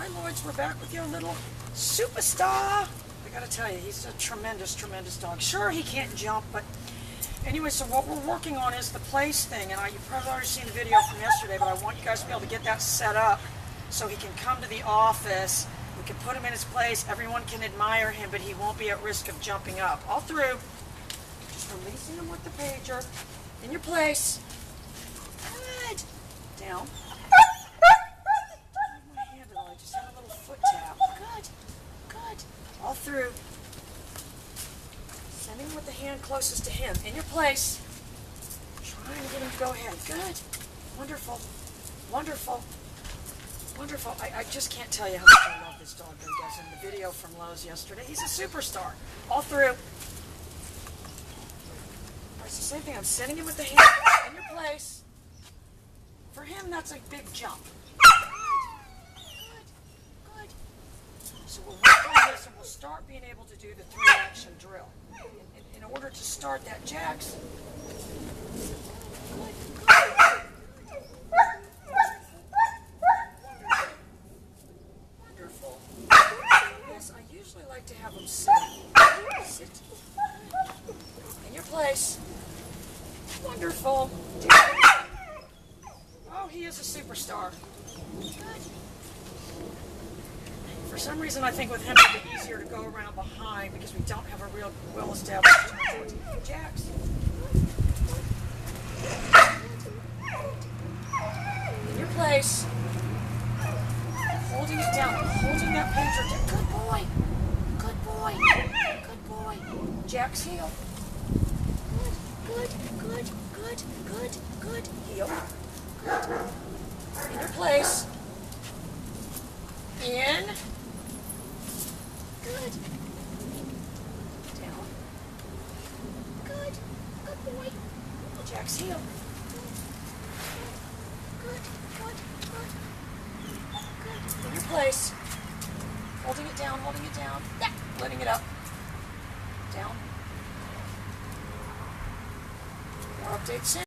Hi, Lloyds. We're back with your little superstar. I gotta tell you, he's a tremendous, tremendous dog. Sure, he can't jump, but anyway, so what we're working on is the place thing, and you've probably already seen the video from yesterday, but I want you guys to be able to get that set up so he can come to the office. We can put him in his place. Everyone can admire him, but he won't be at risk of jumping up. All through. Just releasing him with the pager. In your place. Good. Down. My hand at all. I just had a little foot tap. Good. Good. All through. Sending with the hand closest to him. In your place. Trying to get him to go ahead. Good. Wonderful. Wonderful. Wonderful. I just can't tell you how much I love this dog that he does in the video from Lowe's yesterday. He's a superstar. All through. It's the same thing. I'm sending him with the hand in your place. For him, that's a big jump. Good. Good. Good. So we'll work on this and we'll start being able to do the 3-action drill. In order to start that, Jax. Good. Good. Wonderful. Yes, I usually like to have him sit. Sit. In your place. Wonderful. Oh, he is a superstar. Good. For some reason, I think with him it'd be easier to go around behind because we don't have a real well-established turn. Jax. In your place. Holding it down. Holding that pager down. Good boy. Good boy. Good boy. Jax, heel. Good, good, good, good, good. Heel. Good. In your place. In. Good. Down. Good. Good boy. Jax, heel. Good, good, good. Good. In your place. Holding it down, holding it down. Yeah. Letting it up. Down. More updates soon.